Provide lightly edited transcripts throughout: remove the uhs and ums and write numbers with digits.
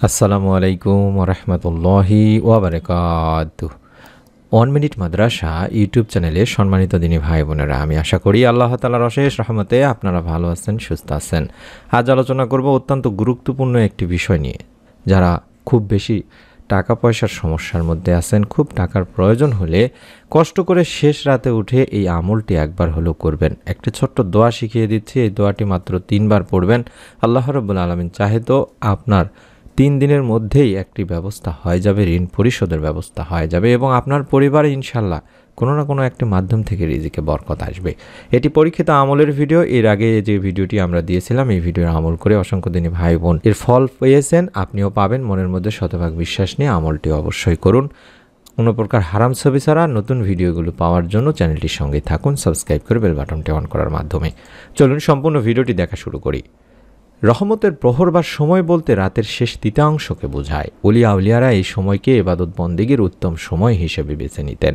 আসসালামু আলাইকুম ওরহমতুল্লাহি ওয়াবারাকাতুহ। 1 মিনিট মাদ্রাসা ইউটিউব চ্যানেলে সম্মানিত দিনী ভাই বোনেরা, আমি আশা করি আল্লাহ তাআলার অশেষ রহমতে আপনারা ভালো আছেন, সুস্থ আছেন। আজ আলোচনা করব অত্যন্ত গুরুত্বপূর্ণ একটি বিষয় নিয়ে। যারা খুব বেশি টাকা পয়সার সমস্যার মধ্যে আছেন, খুব টাকার প্রয়োজন হলে কষ্ট করে শেষ রাতে উঠে এই আমলটি একবার হলেও করবেন। একটি ছোট্ট দোয়া শিখিয়ে দিচ্ছি, এই দোয়াটি মাত্র 3 বার পড়বেন। আল্লাহ রাব্বুল আলামিন চাহে তো আপনার 3 দিনের মধ্যেই একটি ব্যবস্থা হয়ে যাবে, ঋণ পরিশোধের ব্যবস্থা হয়ে যাবে এবং আপনার পরিবারে ইনশাল্লাহ কোনো না কোনো একটি মাধ্যম থেকে রিজিকে বরকত আসবে। এটি পরীক্ষিত আমলের ভিডিও। এর আগে যে ভিডিওটি আমরা দিয়েছিলাম, এই ভিডিওর আমল করে অসংখ্য দিনী ভাই বোন এর ফল পেয়েছেন, আপনিও পাবেন। মনের মধ্যে শতভাগ বিশ্বাস নিয়ে আমলটি অবশ্যই করুন। কোনো প্রকার হারাম ছবি ছাড়া নতুন ভিডিওগুলো পাওয়ার জন্য চ্যানেলটির সঙ্গেই থাকুন, সাবস্ক্রাইব করে বেল বাটনটি অন করার মাধ্যমে। চলুন সম্পূর্ণ ভিডিওটি দেখা শুরু করি। রহমতের প্রহর বা সময় বলতে রাতের শেষ তৃতীয়াংশকে বোঝায়। ওলিয়া আউলিয়ারা এই সময়কে ইবাদত বন্দেগীর উত্তম সময় হিসেবে বেছে নিতেন।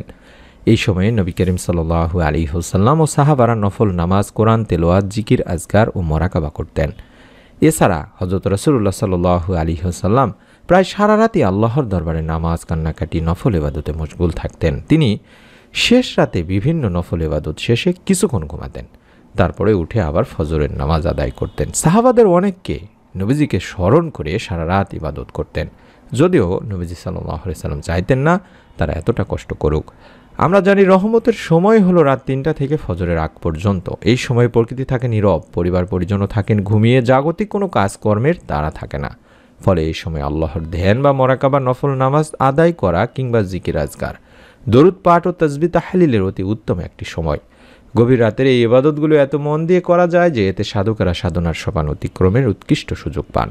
এই সময়ে নবী করিম সাল্লাল্লাহু আলাইহি ওয়াসাল্লাম ও সাহাবারা নফল নামাজ, কোরআন তেলাওয়াত, জিকির, আজকার ও মোরাকাবা করতেন। এছাড়া হযরত রাসূলুল্লাহ সাল্লাল্লাহু আলাইহি ওয়াসাল্লাম প্রায় সারা রাতই আল্লাহর দরবারে নামাজ, কান্নাকাটি, নফল ইবাদতে মশগুল থাকতেন। তিনি শেষ রাতে বিভিন্ন নফল ইবাদত শেষে কিছুক্ষণ ঘুমাতেন, তারপরে উঠে আবার ফজরের নামাজ আদায় করতেন। সাহাবাদের অনেককে নবীজিকে স্মরণ করে সারা রাত ইবাদত করতেন, যদিও নবীজি সাল্লাল্লাহু আলাইহি সাল্লাম চাইতেন না তারা এতটা কষ্ট করুক। আমরা জানি রহমতের সময় হলো রাত 3টা থেকে ফজরের আগ পর্যন্ত। এই সময় প্রকৃতি থাকে নীরব, পরিবার পরিজনও থাকেন ঘুমিয়ে, জাগতিক কোনো কাজকর্মের তাড়া থাকে না। ফলে এই সময় আল্লাহর ধ্যান বা মোরাকাবা, নফল নামাজ আদায় করা কিংবা জিকির, আজকার, দরুদ পাঠ ও তাসবিহ তাহলিলের অতি উত্তম একটি সময়। গভীর রাতের এই ইবাদতগুলো এত মন দিয়ে করা যায় যে এতে সাধকেরা সাধনার সোপান অতিক্রমের উৎকৃষ্ট সুযোগ পান।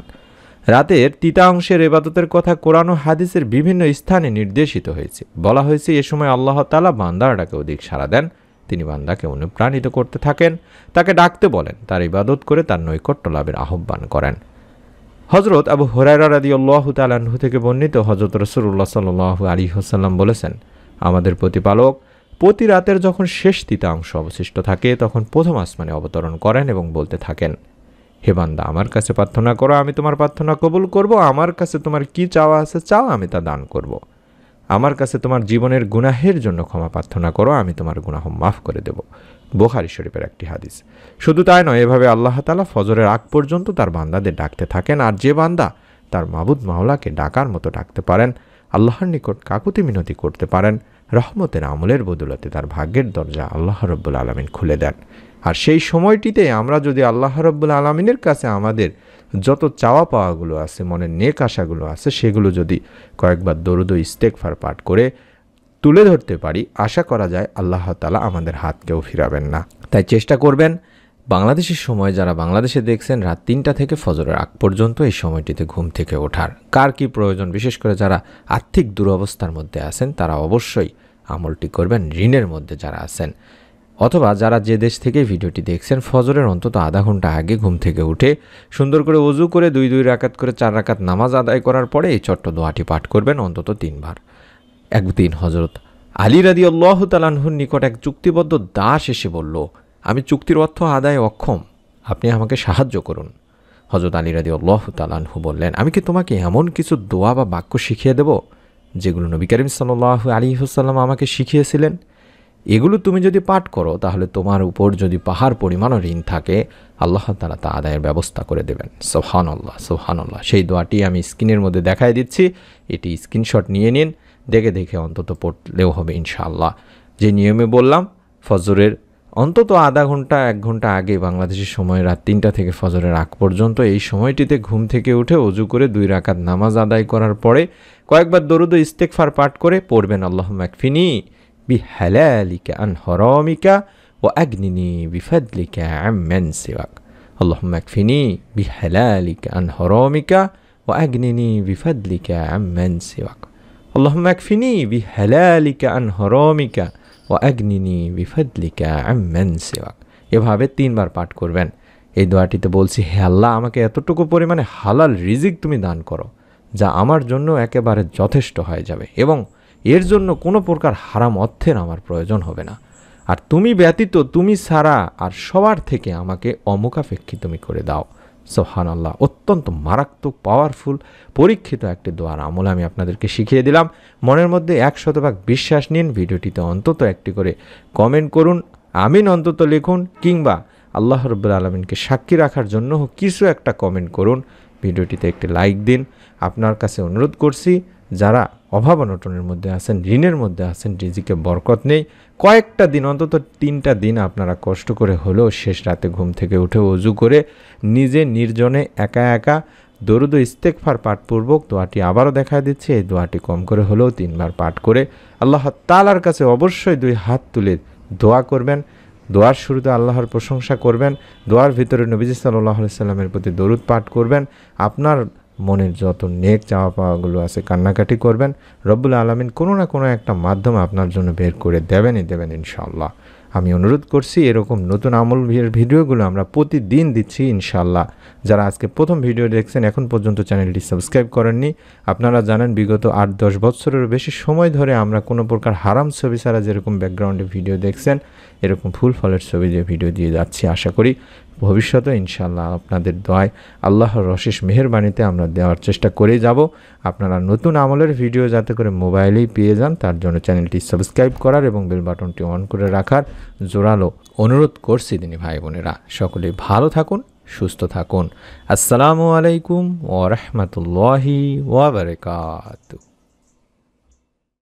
রাতের তৃতীয়াংশের ইবাদতের কথা কোরআন ও হাদিসের বিভিন্ন স্থানে নির্দেশিত হয়েছে। বলা হয়েছে এ সময় আল্লাহ তাআলা বান্দার ডাকে অধিক সাড়া দেন। তিনি বান্দাকে অনুপ্রাণিত করতে থাকেন, তাকে ডাকতে বলেন, তার ইবাদত করে তার নৈকট্য লাভের আহ্বান করেন। হযরত আবু হুরায়রা রাদিয়াল্লাহু তাআলা আনহু থেকে বর্ণিত, হযরত রাসূলুল্লাহ সাল্লাল্লাহু আলাইহি ওয়াসাল্লাম বলেছেন, আমাদের প্রতিপালক প্রতি রাতের যখন শেষ তৃতীয়াংশ অবশিষ্ট থাকে তখন প্রথম আসমানে অবতরণ করেন এবং বলতে থাকেন, হে বান্দা, আমার কাছে প্রার্থনা করো, আমি তোমার প্রার্থনা কবুল করব। আমার কাছে তোমার কি চাওয়া আছে চাও, আমি তা দান করব। আমার কাছে তোমার জীবনের গুনাহের জন্য ক্ষমা প্রার্থনা করো, আমি তোমার গুনাহ মাফ করে দেব। বুখারী শরীফের একটি হাদিস। শুধু তাই নয়, এভাবে আল্লাহ তাআলা ফজরের আগ পর্যন্ত তার বান্দাদের ডাকতে থাকেন। আর যে বান্দা তার মাবুদ মাওলাকে ডাকার মতো ডাকতে পারেন, আল্লাহর নিকট কাকুতি মিনতি করতে পারেন, রহমতের আমলের বদৌলতে তার ভাগ্যের দরজা আল্লাহ রাব্বুল আলামিন খুলে দেন। আর সেই সময়টিতে আমরা যদি আল্লাহ রাব্বুল আলামিনের কাছে আমাদের যত চাওয়া পাওয়াগুলো আছে, মনের নেক আশাগুলো আছে, সেগুলো যদি কয়েকবার দরুদ ও ইস্তেগফার পাঠ করে তুলে ধরতে পারি, আশা করা যায় আল্লাহ তাআলা আমাদের হাতকেও ফিরাবেন না। তাই চেষ্টা করবেন বাংলাদেশের সময়, যারা বাংলাদেশে দেখছেন, রাত 3টা থেকে ফজরের আগ পর্যন্ত এই সময়টিতে ঘুম থেকে ওঠার। কার কি প্রয়োজন, বিশেষ করে যারা আর্থিক দুরবস্থার মধ্যে আছেন তারা অবশ্যই আমলটি করবেন। ঋণের মধ্যে যারা আছেন, অথবা যারা যে দেশ থেকে ভিডিওটি দেখছেন, ফজরের অন্তত আধা ঘন্টা আগে ঘুম থেকে উঠে সুন্দর করে ওযু করে 2 রাকাত করে 4 রাকাত নামাজ আদায় করার পরে এই ছোট্ট দোয়াটি পাঠ করবেন অন্তত 3 বার। একদিন হযরত আলী রাদিয়াল্লাহু তাআলা আনহুর নিকট এক চুক্তিবদ্ধ দাস এসে বলল, আমি চুক্তির অর্থ আদায়ে অক্ষম, আপনি আমাকে সাহায্য করুন। হযরত আলী রাদিয়াল্লাহু তাআলা আনহু বললেন, আমি কি তোমাকে এমন কিছু দোয়া বা বাক্য শিখিয়ে দেব যেগুলো নবী করিম সাল্লাল্লাহু আলাইহি ওয়াসাল্লাম আমাকে শিখিয়েছিলেন? এগুলো তুমি যদি পাঠ করো তাহলে তোমার উপর যদি পাহাড় পরিমাণও ঋণ থাকে, আল্লাহ তাআলা তা আদায়ের ব্যবস্থা করে দেবেন। সুবহানাল্লাহ, সুবহানাল্লাহ। সেই দোয়াটি আমি স্ক্রিনের মধ্যে দেখাই দিচ্ছি, এটি স্ক্রিনশট নিয়ে নিন, দেখে দেখে অন্তত পড়লেও হবে ইনশাআল্লাহ। যে নিয়মে বললাম, ফজরের অন্তত আধা ঘন্টা 1 ঘন্টা আগে বাংলাদেশের সময় রাত 3টা থেকে ফজরের আগ পর্যন্ত এই সময়টিতে ঘুম থেকে উঠে ওযু করে 2 রাকাত নামাজ আদায় করার পরে কয়েকবার দরুদ ও ইস্তেগফার পাঠ করে পড়বেন, আল্লাহুম্মা আকফিনি বিহালালিকা আন হারামিকা ওয়া আগনিনি বিফাদলিকা আম্মান সিওয়াক। আল্লাহুম্মা আকফিনি বিহালালিকা আন হারামিকা ওয়া আগনিনি বিফাদলিকা আম্মান সিওয়াক। আল্লাহুম্মা আকফিনি বিহালালিকা আন হারামিকা ওয়া আগনিনি বিফাদলিকা আম্মান সিওয়াক। এভাবে 3 বার পাঠ করবেন। এই দোয়াটিতে বলছি, হে আল্লাহ, আমাকে এতটুকু পরিমাণে হালাল রিজিক তুমি দান করো যা আমার জন্য একেবারে যথেষ্ট হয়ে যাবে এবং এর জন্য কোনো প্রকার হারাম অর্থের আমার প্রয়োজন হবে না। আর তুমি ব্যতীত, তুমি ছাড়া আর সবার থেকে আমাকে অমুখাপেক্ষী তুমি করে দাও। সুবহানাল্লাহ, অত্যন্ত মারাত্মক পাওয়ারফুল পরীক্ষিত একটি দোয়ার আমল আমি আপনাদেরকে শিখিয়ে দিলাম। মনের মধ্যে 100% বিশ্বাস নিন, ভিডিওটিতে অন্তত একটি করে কমেন্ট করুন, আমিন অন্তত লিখুন, কিংবা আল্লাহ রাব্বুল আলামিনকে সাক্ষী রাখার জন্য কিছু একটা কমেন্ট করুন, ভিডিওটিতে একটি লাইক দিন। আপনার কাছে অনুরোধ করছি, যারা অভাব অনটনের মধ্যে আছেন, ঋণের মধ্যে আছেন, রিজিকে বরকত নেই, কয়েকটা দিন অন্তত 3টা দিন আপনারা কষ্ট করে হলেও শেষ রাতে ঘুম থেকে উঠে ওযু করে নিজে নির্জনে একা একা দরুদ ও ইস্তেগফার পাঠপূর্বক দোয়াটি আবারও দেখায় দিচ্ছি। এই দোয়াটি কম করে হলেও 3বার পাঠ করে আল্লাহ তাআলার কাছে অবশ্যই 2 হাত তুলে দোয়া করবেন। দোয়ার শুরুতে আল্লাহর প্রশংসা করবেন, দোয়ার ভিতরে নবীজি সাল্লাল্লাহু আলাইহি সাল্লামের প্রতি দরুদ পাঠ করবেন, আপনার মনের যত নেক চাওয়া পাওয়াগুলো আছে কান্নাকাটি করবেন। রব্বুল আলামিন কোনো না কোনো একটা মাধ্যম আপনার জন্য বের করে দেবেনই দেবেন ইনশাআল্লাহ। আমি অনুরোধ করছি, এরকম নতুন আমল ভিডিওগুলো আমরা প্রতিদিন দিচ্ছি ইনশাআল্লাহ। যারা আজকে প্রথম ভিডিও দেখছেন, এখন পর্যন্ত চ্যানেলটি সাবস্ক্রাইব করেননি, আপনারা জানেন বিগত 8-10 বছরেরও বেশি সময় ধরে আমরা কোনো প্রকার হারাম ছবি ছাড়া যেরকম ব্যাকগ্রাউন্ডে ভিডিও দেখছেন, এরকম ফুল ফলের ছবি দিয়ে ভিডিও দিয়ে যাচ্ছি। আশা করি ভবিষ্যতে ইনশাআল্লাহ আপনাদের দোয়ায় আল্লাহর অশেষ মেহেরবানিতে আমরা দেওয়ার চেষ্টা করেই যাব। আপনারা নতুন আমলের ভিডিও যাতে করে মোবাইলেই পেয়ে যান, তার জন্য চ্যানেলটি সাবস্ক্রাইব করার এবং বেল বাটনটি অন করে রাখার জোরালো অনুরোধ করছি দিনী ভাই বোনেরা। সকলে ভালো থাকুন, সুস্থ থাকুন। আসসালামু আলাইকুম ওয়া রাহমাতুল্লাহি ওয়া বারাকাতুহু।